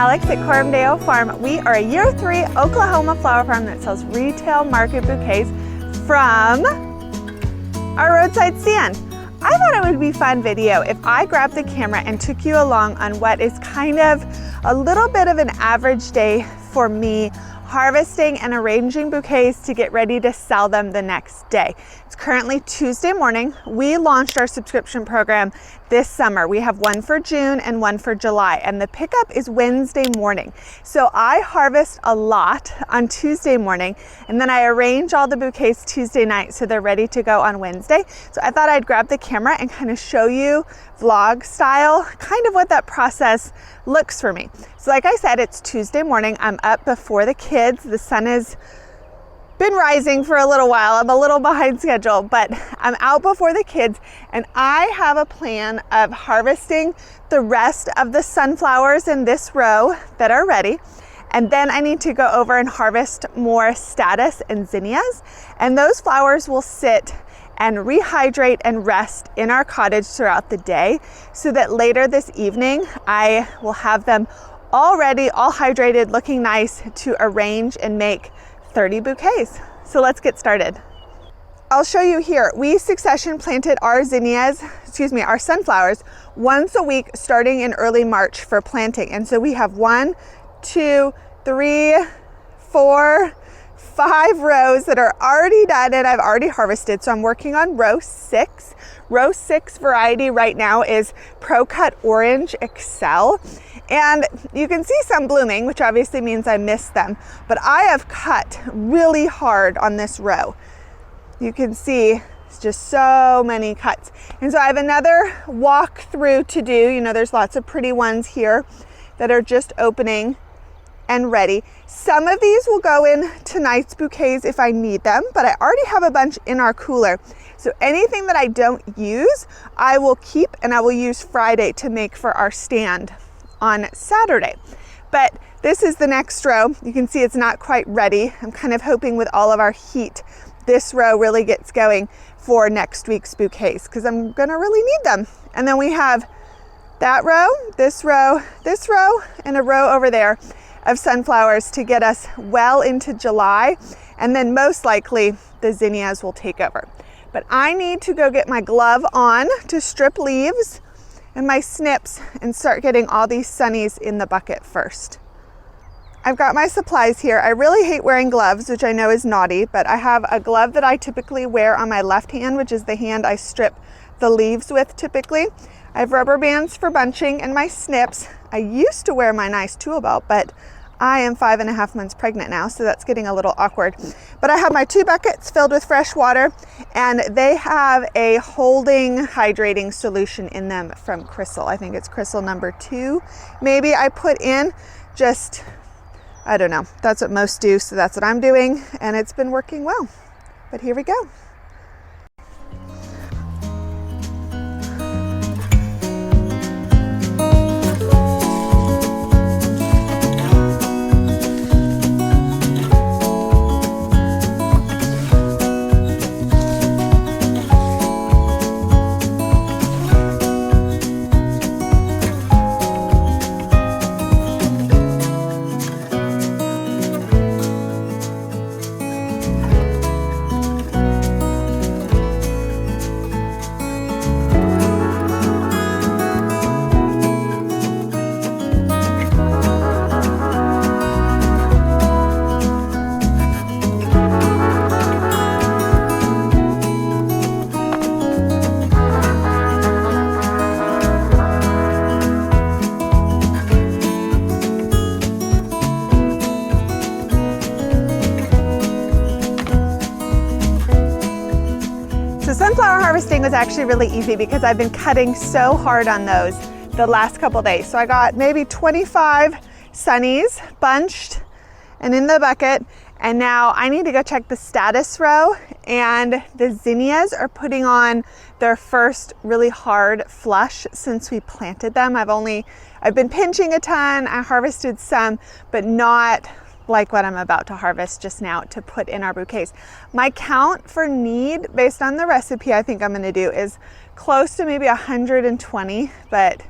Alex at Coram Farm. We are a year 3 Oklahoma flower farm that sells retail market bouquets from our roadside stand. I thought it would be a fun video if I grabbed the camera and took you along on what is kind of a little bit of an average day for me harvesting and arranging bouquets to get ready to sell them the next day. It's currently Tuesday morning. We launched our subscription program this summer. We have one for June and one for July, and the pickup is Wednesday morning. So I harvest a lot on Tuesday morning, and then I arrange all the bouquets Tuesday night so they're ready to go on Wednesday. So I thought I'd grab the camera and kind of show you vlog style, kind of what that process looks for me. So like I said, it's Tuesday morning. I'm up before the kids. The sun has been rising for a little while. I'm a little behind schedule, but I'm out before the kids, and I have a plan of harvesting the rest of the sunflowers in this row that are ready. And then I need to go over and harvest more statice and zinnias, and those flowers will sit and rehydrate and rest in our cottage throughout the day so that later this evening I will have them all ready, all hydrated, looking nice to arrange and make 30 bouquets. So let's get started. I'll show you here. We succession planted our our sunflowers once a week starting in early March for planting. And so we have 1, 2, 3, 4, 5 rows that are already done and I've already harvested. So I'm working on row 6. Row 6 variety right now is Pro Cut Orange Excel. And you can see some blooming, which obviously means I missed them, but I have cut really hard on this row. You can see it's just so many cuts. And so I have another walk through to do. You know, there's lots of pretty ones here that are just opening and ready. Some of these will go in tonight's bouquets if I need them, but I already have a bunch in our cooler. So anything that I don't use, I will keep, and I will use Friday to make for our stand on Saturday. But this is the next row. You can see it's not quite ready. I'm kind of hoping with all of our heat, this row really gets going for next week's bouquets because I'm gonna really need them. And then we have that row, this row, and a row over there of sunflowers to get us well into July. And then most likely the zinnias will take over. But I need to go get my glove on to strip leaves and my snips and start getting all these sunnies in the bucket first. I've got my supplies here. I really hate wearing gloves, which I know is naughty, but I have a glove that I typically wear on my left hand, which is the hand I strip the leaves with typically. I have rubber bands for bunching and my snips. I used to wear my nice tool belt, but I am 5.5 months pregnant now, so that's getting a little awkward. But I have my 2 buckets filled with fresh water, and they have a holding hydrating solution in them from Crystal. I think it's Crystal number 2. Maybe I put in just, I don't know. That's what most do, so that's what I'm doing, and it's been working well. But here we go. So sunflower harvesting was actually really easy because I've been cutting so hard on those the last couple days. So I got maybe 25 sunnies bunched and in the bucket. And now I need to go check the status row, and the zinnias are putting on their first really hard flush since we planted them. I've been pinching a ton. I harvested some, but not like what I'm about to harvest just now to put in our bouquets. My count for need based on the recipe I think I'm gonna do is close to maybe 120, but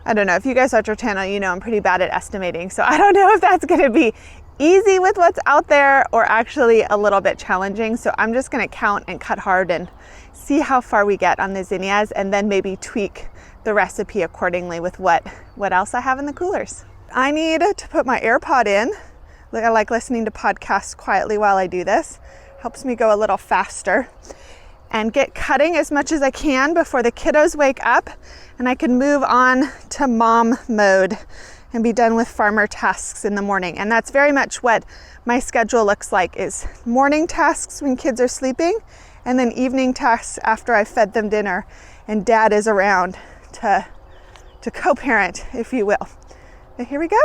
I don't know, if you guys watch our channel, you know I'm pretty bad at estimating. So I don't know if that's gonna be easy with what's out there or actually a little bit challenging. So I'm just gonna count and cut hard and see how far we get on the zinnias, and then maybe tweak the recipe accordingly with what else I have in the coolers. I need to put my AirPod in. I like listening to podcasts quietly while I do this. Helps me go a little faster. And get cutting as much as I can before the kiddos wake up and I can move on to mom mode and be done with farmer tasks in the morning. And that's very much what my schedule looks like, is morning tasks when kids are sleeping, and then evening tasks after I fed them dinner and dad is around to co-parent, if you will. But here we go.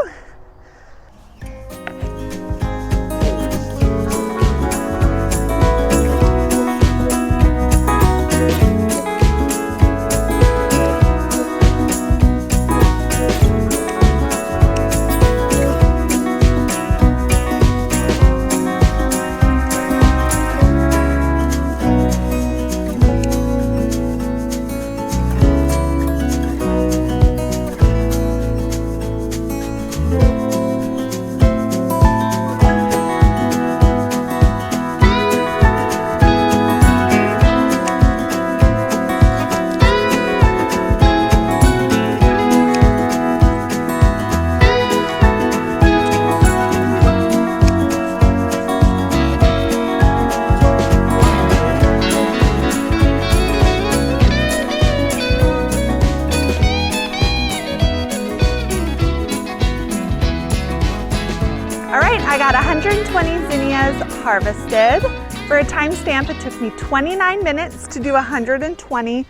I got 120 zinnias harvested. For a timestamp, it took me 29 minutes to do 120.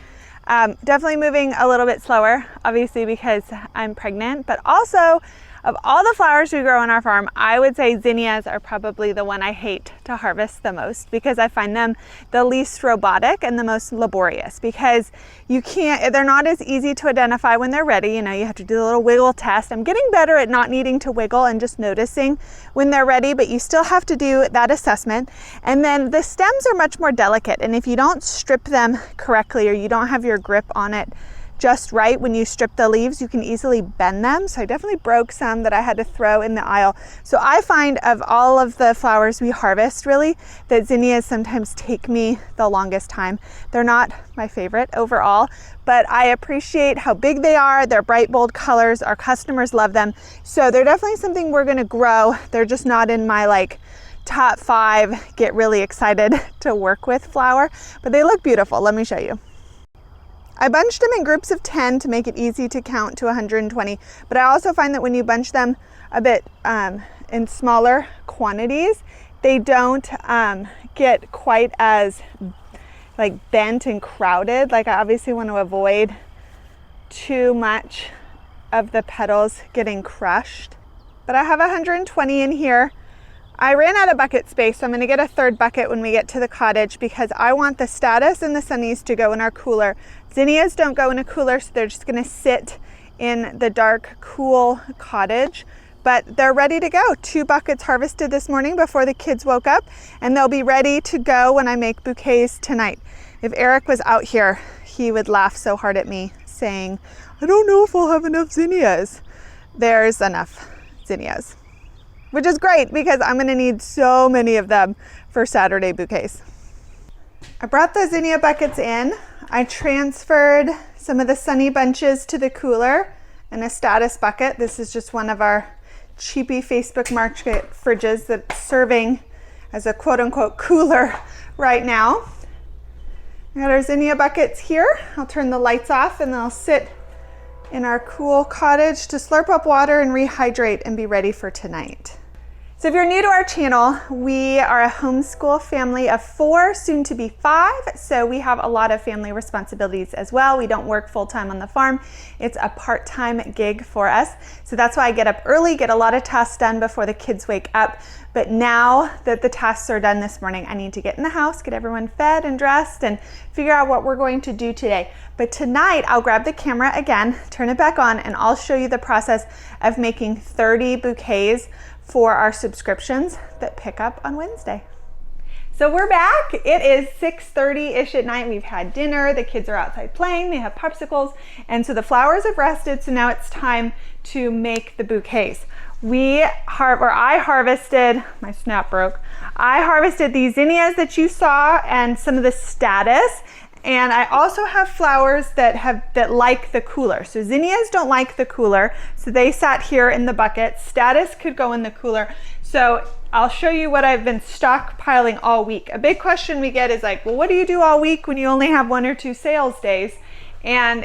Definitely moving a little bit slower, obviously because I'm pregnant, but also of all the flowers we grow on our farm, I would say zinnias are probably the one I hate to harvest the most, because I find them the least robotic and the most laborious, because they're not as easy to identify when they're ready. You know, you have to do the little wiggle test. I'm getting better at not needing to wiggle and just noticing when they're ready, but you still have to do that assessment. And then the stems are much more delicate, and if you don't strip them correctly or you don't have your grip on it just right when you strip the leaves, you can easily bend them. So I definitely broke some that I had to throw in the aisle. So I find of all of the flowers we harvest, really, that zinnias sometimes take me the longest time. They're not my favorite overall, but I appreciate how big they are. They're bright, bold colors. Our customers love them. So they're definitely something we're gonna grow. They're just not in my top 5 get really excited to work with flower, but they look beautiful. Let me show you. I bunched them in groups of 10 to make it easy to count to 120, but I also find that when you bunch them a bit in smaller quantities, they don't get quite as bent and crowded. I obviously want to avoid too much of the petals getting crushed, but I have 120 in here. I ran out of bucket space, so I'm going to get a third bucket when we get to the cottage, because I want the status and the sunnies to go in our cooler. Zinnias don't go in a cooler, so they're just going to sit in the dark, cool cottage, but they're ready to go. 2 buckets harvested this morning before the kids woke up, and they'll be ready to go when I make bouquets tonight. If Eric was out here, he would laugh so hard at me saying, I don't know if I'll have enough zinnias. There's enough zinnias, which is great because I'm going to need so many of them for Saturday bouquets. I brought the zinnia buckets in. I transferred some of the sunny bunches to the cooler in a status bucket. This is just one of our cheapy Facebook Market fridges that's serving as a quote-unquote cooler right now. I got our zinnia buckets here. I'll turn the lights off and they'll sit in our cool cottage to slurp up water and rehydrate and be ready for tonight. So if you're new to our channel, we are a homeschool family of 4, soon to be 5. So we have a lot of family responsibilities as well. We don't work full-time on the farm. It's a part-time gig for us. So that's why I get up early, get a lot of tasks done before the kids wake up. But now that the tasks are done this morning, I need to get in the house, get everyone fed and dressed, and figure out what we're going to do today. But tonight, I'll grab the camera again, turn it back on, and I'll show you the process of making 30 bouquets for our subscriptions that pick up on Wednesday. So we're back. It is 6:30-ish at night. We've had dinner. The kids are outside playing. They have popsicles. And so the flowers have rested. So now it's time to make the bouquets. I harvested, my snap broke. I harvested these zinnias that you saw and some of the status. And I also have flowers that like the cooler. So zinnias don't like the cooler. So they sat here in the bucket. Status could go in the cooler. So I'll show you what I've been stockpiling all week. A big question we get is like, well, what do you do all week when you only have 1 or 2 sales days? And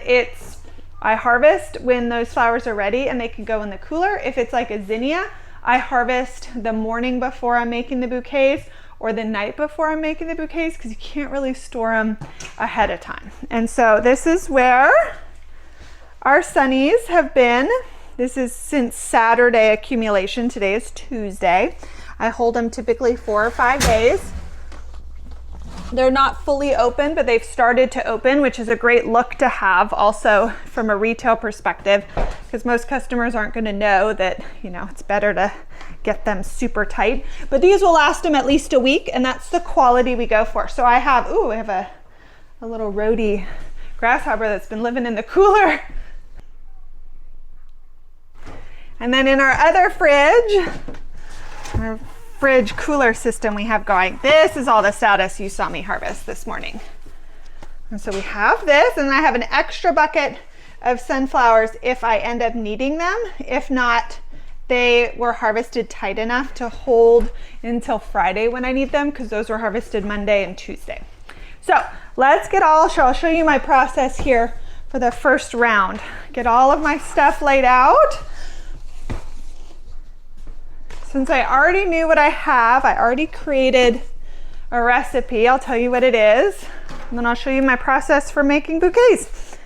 I harvest when those flowers are ready and they can go in the cooler. If it's like a zinnia, I harvest the morning before I'm making the bouquets or the night before I'm making the bouquets because you can't really store them ahead of time. And so this is where our sunnies have been. This is since Saturday accumulation. Today is Tuesday. I hold them typically 4 or 5 days. They're not fully open, but they've started to open, which is a great look to have also from a retail perspective, because most customers aren't going to know that, it's better to get them super tight. But these will last them at least a week, and that's the quality we go for. So I have a little roadie grasshopper that's been living in the cooler. And then in our other fridge, our fridge cooler system we have going, this is all the status you saw me harvest this morning. And so we have this, and I have an extra bucket of sunflowers if I end up needing them. If not, they were harvested tight enough to hold until Friday when I need them, because those were harvested Monday and Tuesday. So I'll show you my process here for the first round. Get all of my stuff laid out. Since I already knew what I have, I already created a recipe. I'll tell you what it is, and then I'll show you my process for making bouquets.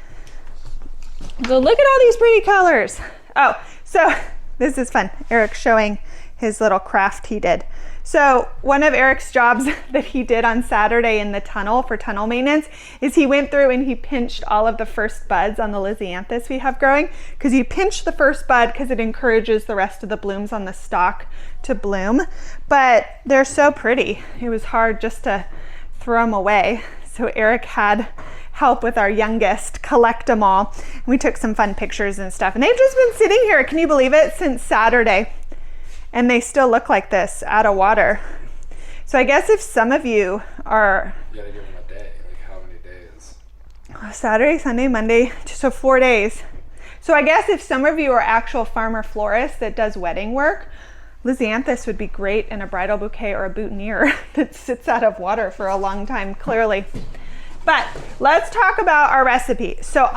So look at all these pretty colors. Oh, so this is fun. Eric's showing his little craft he did. So one of Eric's jobs that he did on Saturday in the tunnel for tunnel maintenance is he went through and he pinched all of the first buds on the lisianthus we have growing, because you pinch the first bud because it encourages the rest of the blooms on the stalk to bloom. But they're so pretty. It was hard just to throw them away. So Eric had help with our youngest collect them all. And we took some fun pictures and stuff. And they've just been sitting here, can you believe it, since Saturday. And they still look like this out of water. So I guess if some of you are... You gotta give them a day, like how many days? Saturday, Sunday, Monday, so 4 days. So I guess if some of you are actual farmer florists that does wedding work, lisianthus would be great in a bridal bouquet or a boutonniere that sits out of water for a long time, clearly. But let's talk about our recipe. So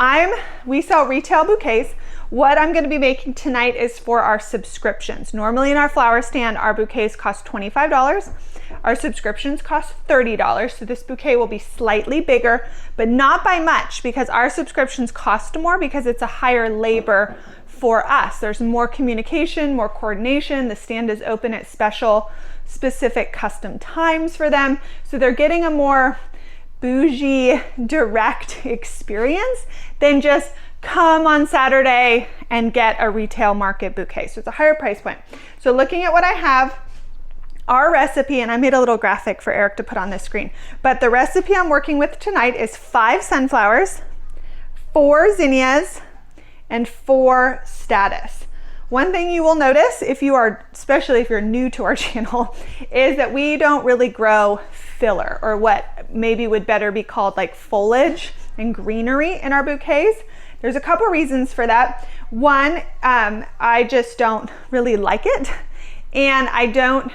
we sell retail bouquets. What I'm going to be making tonight is for our subscriptions. Normally in our flower stand, our bouquets cost $25. Our subscriptions cost $30. So this bouquet will be slightly bigger, but not by much, because our subscriptions cost more because it's a higher labor for us. There's more communication, more coordination. The stand is open at specific custom times for them. So they're getting a more bougie, direct experience than just come on Saturday and get a retail market bouquet. So it's a higher price point. So looking at what I have, our recipe, and I made a little graphic for Eric to put on the screen, but the recipe I'm working with tonight is 5 sunflowers, 4 zinnias, and 4 status. One thing you will notice, especially if you're new to our channel, is that we don't really grow filler, or what maybe would better be called like foliage and greenery in our bouquets. There's a couple reasons for that. One, I just don't really like it, and I don't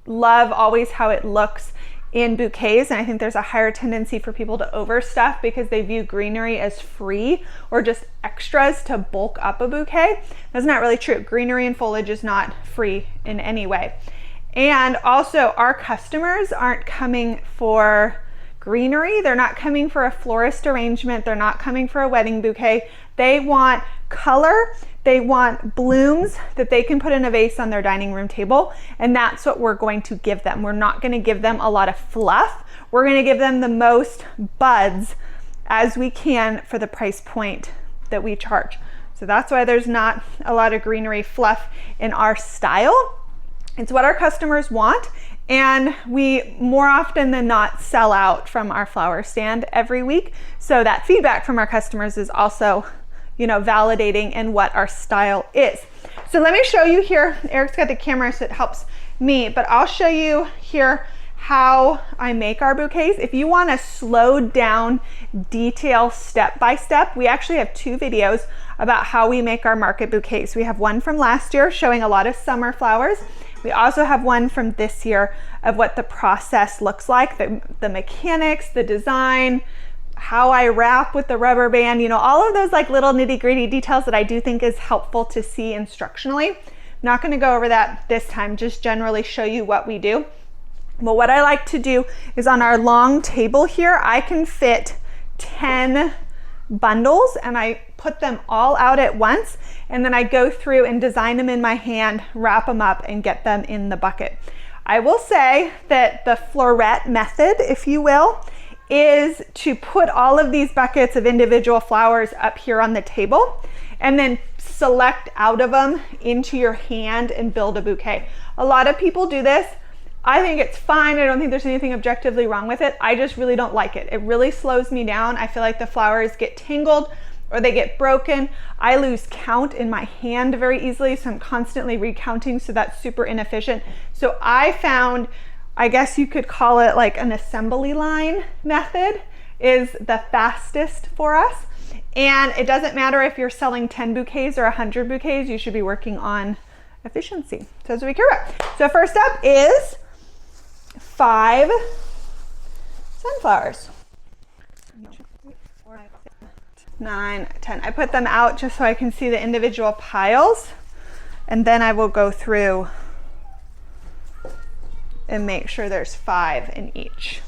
love always how it looks in bouquets, and I think there's a higher tendency for people to overstuff because they view greenery as free or just extras to bulk up a bouquet. That's not really true. Greenery and foliage is not free in any way. And also, our customers aren't coming for greenery. They're not coming for a florist arrangement. They're not coming for a wedding bouquet. They want color. They want blooms that they can put in a vase on their dining room table, and that's what we're going to give them. We're not going to give them a lot of fluff. We're going to give them the most buds as we can for the price point that we charge. So that's why there's not a lot of greenery fluff in our style. It's what our customers want, And we more often than not sell out from our flower stand every week. So that feedback from our customers is also, you know, validating in what our style is. So let me show you here. Eric's got the camera so it helps me, but I'll show you here how I make our bouquets. If you want to slow down detail step by step, we actually have 2 videos about how we make our market bouquets. We have one from last year showing a lot of summer flowers. We also have one from this year of what the process looks like, the mechanics, the design, how I wrap with the rubber band, you know, all of those like little nitty-gritty details that I do think is helpful to see instructionally. I'm not going to go over that this time, just generally show you what we do. But what I like to do is on our long table here, I can fit 10 bundles and I put them all out at once, and then I go through and design them in my hand, wrap them up, and get them in the bucket. I will say that the floret method, if you will, is to put all of these buckets of individual flowers up here on the table and then select out of them into your hand and build a bouquet. A lot of people do this. I think it's fine. I don't think there's anything objectively wrong with it. I just really don't like it. It really slows me down. I feel like the flowers get tangled or they get broken. I lose count in my hand very easily, so I'm constantly recounting, so that's super inefficient. So I found, I guess you could call it like an assembly line method is the fastest for us. And it doesn't matter if you're selling 10 bouquets or 100 bouquets, you should be working on efficiency. So that's what we care about. So first up is 5 sunflowers. 9, 10. I put them out just so I can see the individual piles, and then I will go through and make sure there's 5 in each.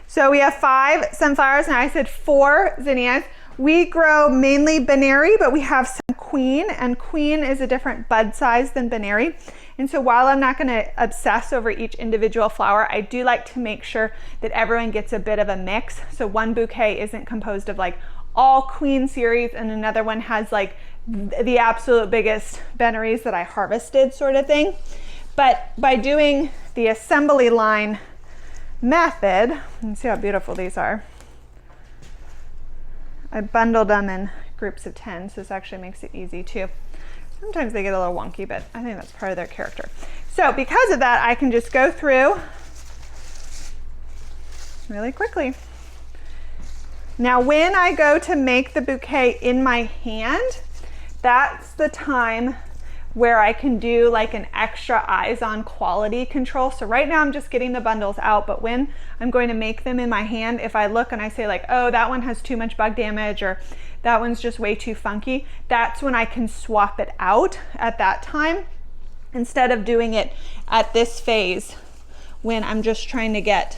So we have 5 sunflowers, and I said 4 zinnias. We grow mainly Baneri, but we have some queen, and queen is a different bud size than Baneri. And so while I'm not going to obsess over each individual flower, I do like to make sure that everyone gets a bit of a mix. So one bouquet isn't composed of like all queen series and another one has like the absolute biggest Baneris that I harvested sort of thing. But by doing the assembly line method, you see how beautiful these are. I bundled them in groups of 10, so this actually makes it easy too. Sometimes they get a little wonky, but I think that's part of their character. So because of that, I can just go through really quickly. Now, when I go to make the bouquet in my hand, that's the time where I can do like an extra eyes on quality control. So right now I'm just getting the bundles out, but when I'm going to make them in my hand, if I look and I say like, oh, that one has too much bug damage or that one's just way too funky, that's when I can swap it out at that time instead of doing it at this phase when I'm just trying to get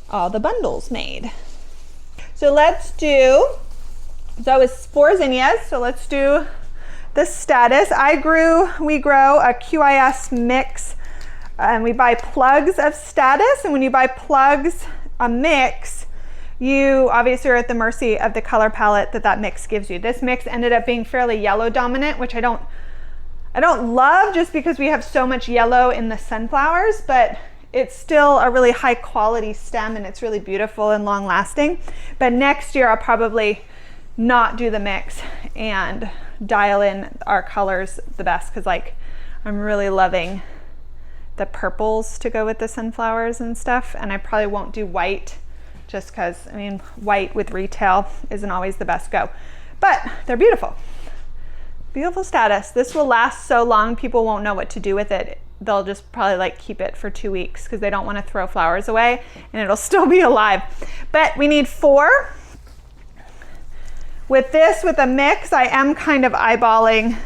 all the bundles made. So let's do, so it's 4 zinnias, so let's do the status. We grow a QIS mix, and we buy plugs of status, and when you buy plugs, a mix, you obviously are at the mercy of the color palette that mix gives you. This mix ended up being fairly yellow dominant, which I don't love just because we have so much yellow in the sunflowers, but it's still a really high quality stem and it's really beautiful and long lasting. But next year I'll probably not do the mix and dial in our colors the best, because like I'm really loving the purples to go with the sunflowers and stuff, and I probably won't do white just because, I mean, white with retail isn't always the best go, but they're beautiful. Beautiful status. This will last so long, people won't know what to do with it. They'll just probably like keep it for 2 weeks because they don't want to throw flowers away and it'll still be alive. But we need 4. With this, with a mix, I am kind of eyeballing,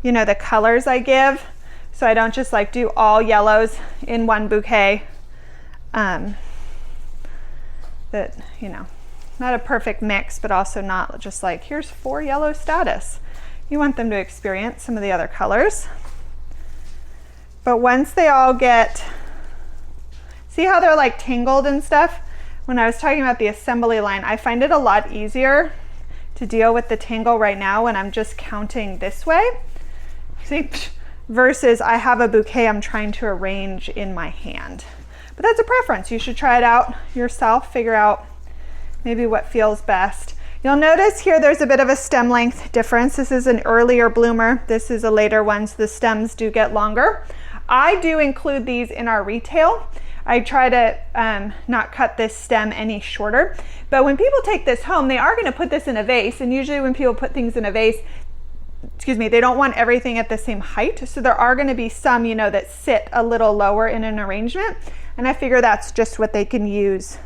you know, the colors I give. So I don't just like do all yellows in one bouquet. That, you know, not a perfect mix, but also not just like, here's 4 yellow status. You want them to experience some of the other colors. But once they all get, see how they're like tangled and stuff? When I was talking about the assembly line, I find it a lot easier to deal with the tangle right now when I'm just counting this way. See, versus I have a bouquet I'm trying to arrange in my hand. But that's a preference. You should try it out yourself, figure out maybe what feels best. You'll notice here there's a bit of a stem length difference. This is an earlier bloomer. This is a later one, so the stems do get longer. I do include these in our retail. I try to not cut this stem any shorter. But when people take this home, they are going to put this in a vase. And usually when people put things in a vase, they don't want everything at the same height. So there are going to be some, you know, that sit a little lower in an arrangement. And I figure that's just what they can use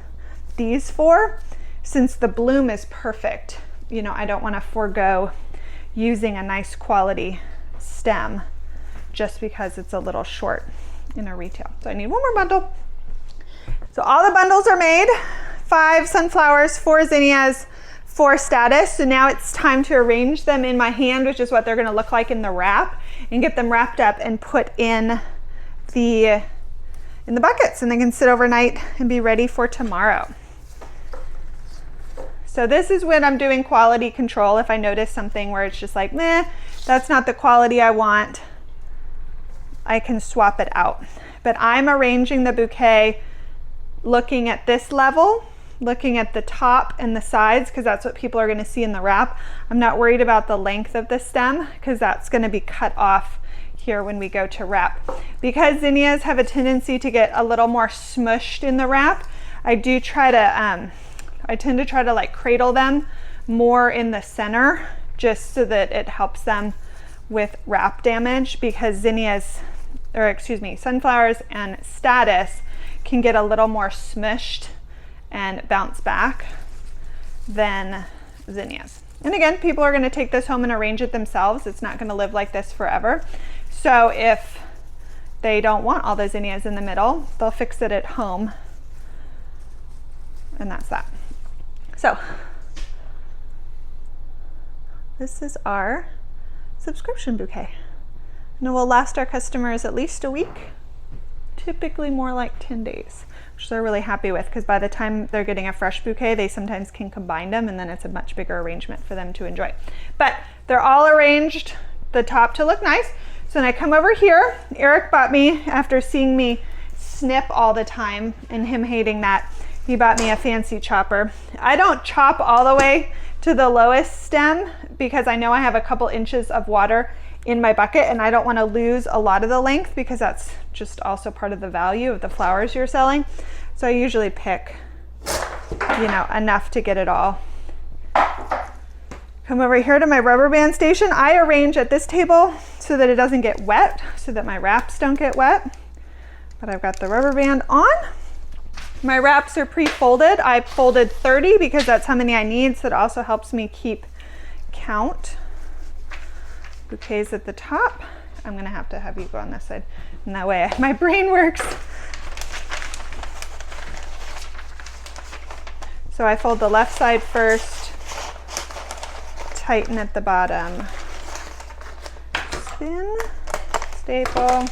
these for. Since the bloom is perfect, you know, I don't want to forego using a nice quality stem just because it's a little short in a retail. So I need one more bundle. So all the bundles are made, 5 sunflowers, 4 zinnias, 4 status. So now it's time to arrange them in my hand, which is what they're going to look like in the wrap, and get them wrapped up and put in the buckets, and they can sit overnight and be ready for tomorrow. So this is when I'm doing quality control. If I notice something where it's just like, meh, that's not the quality I want, I can swap it out. But I'm arranging the bouquet looking at this level, looking at the top and the sides, because that's what people are going to see in the wrap. I'm not worried about the length of the stem because that's going to be cut off here when we go to wrap. Because zinnias have a tendency to get a little more smushed in the wrap, I do try to I tend to try to like cradle them more in the center just so that it helps them with wrap damage, because zinnias, or excuse me, sunflowers and status can get a little more smushed and bounce back than zinnias. And again, people are going to take this home and arrange it themselves. It's not going to live like this forever. So if they don't want all the zinnias in the middle, they'll fix it at home. And that's that. So this is our subscription bouquet. And it will last our customers at least a week, typically more like 10 days, which they're really happy with, because by the time they're getting a fresh bouquet, they sometimes can combine them, and then it's a much bigger arrangement for them to enjoy. But they're all arranged, the top to look nice. So when I come over here, Eric bought me, after seeing me snip all the time and him hating that, he bought me a fancy chopper. I don't chop all the way to the lowest stem because I know I have a couple inches of water in my bucket, and I don't want to lose a lot of the length because that's just also part of the value of the flowers you're selling. So I usually pick, you know, enough to get it all. Come over here to my rubber band station. I arrange at this table so that it doesn't get wet, so that my wraps don't get wet. But I've got the rubber band on. My wraps are pre-folded. I folded 30 because that's how many I need, so it also helps me keep count. Bouquets at the top. I'm gonna have to have you go on this side, and that way my brain works. So I fold the left side first, tighten at the bottom, spin, staple.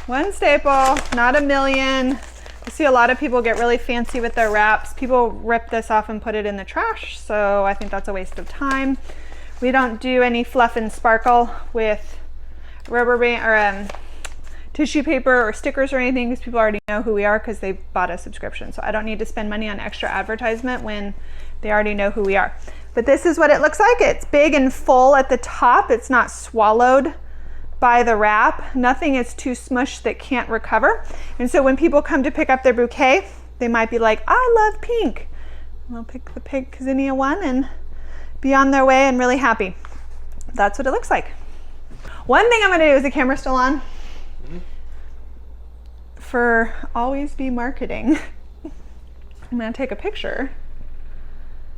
One staple, not a million. I see a lot of people get really fancy with their wraps. People rip this off and put it in the trash, so I think that's a waste of time. We don't do any fluff and sparkle with rubber band or tissue paper or stickers or anything, because people already know who we are because they bought a subscription. So I don't need to spend money on extra advertisement when they already know who we are. But this is what it looks like. It's big and full at the top. It's not swallowed by the wrap. Nothing is too smushed that can't recover. And so when people come to pick up their bouquet, they might be like, I love pink. They'll pick the pink zinnia one and be on their way and really happy. That's what it looks like. One thing I'm gonna do, is the camera still on? For Always Be Marketing, I'm gonna take a picture,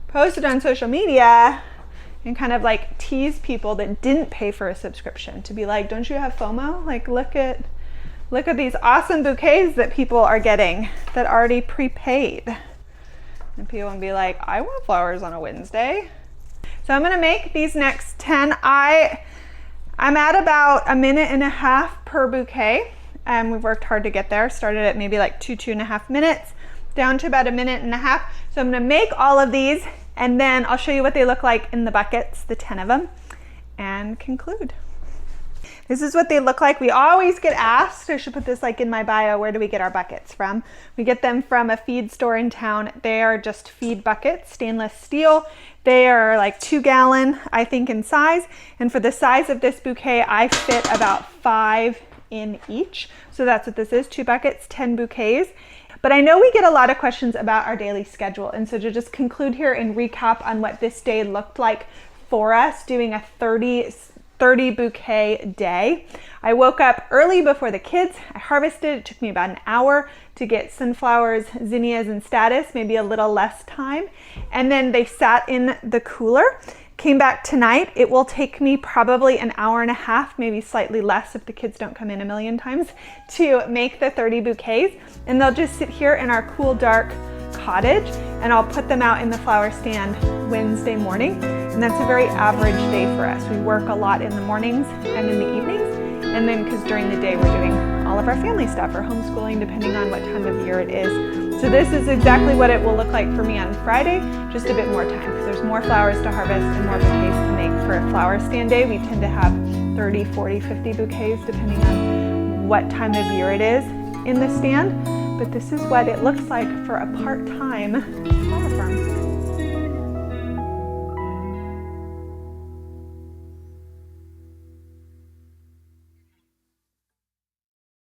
post it on social media, and kind of like tease people that didn't pay for a subscription to be like, don't you have FOMO? Like, look at these awesome bouquets that people are getting that already prepaid. And people will be like, I want flowers on a Wednesday. So I'm gonna make these next 10. I'm at about 1.5 minutes per bouquet. We've worked hard to get there. Started at maybe like 2.5 minutes, down to about 1.5 minutes. So I'm gonna make all of these, and then I'll show you what they look like in the buckets, the 10 of them, and conclude. This is what they look like. We always get asked, I should put this like in my bio, where do we get our buckets from? We get them from a feed store in town. They are just feed buckets, stainless steel. They are like 2 gallon, I think, in size. And for the size of this bouquet, I fit about 5 in each. So that's what this is, 2 buckets, 10 bouquets. But I know we get a lot of questions about our daily schedule. And so to just conclude here and recap on what this day looked like for us, doing a 30 bouquet day. I woke up early before the kids. I harvested. It took me about an hour to get sunflowers, zinnias, and status, maybe a little less time. And then they sat in the cooler. Came back tonight. It will take me probably an hour and a half, maybe slightly less if the kids don't come in a million times, to make the 30 bouquets. And they'll just sit here in our cool, dark cottage, and I'll put them out in the flower stand Wednesday morning. And that's a very average day for us. We work a lot in the mornings and in the evenings. And then because during the day we're doing all of our family stuff or homeschooling, depending on what time of year it is. So this is exactly what it will look like for me on Friday, just a bit more time because there's more flowers to harvest and more bouquets to make for a flower stand day. We tend to have 30, 40, 50 bouquets depending on what time of year it is in the stand. But this is what it looks like for a part-time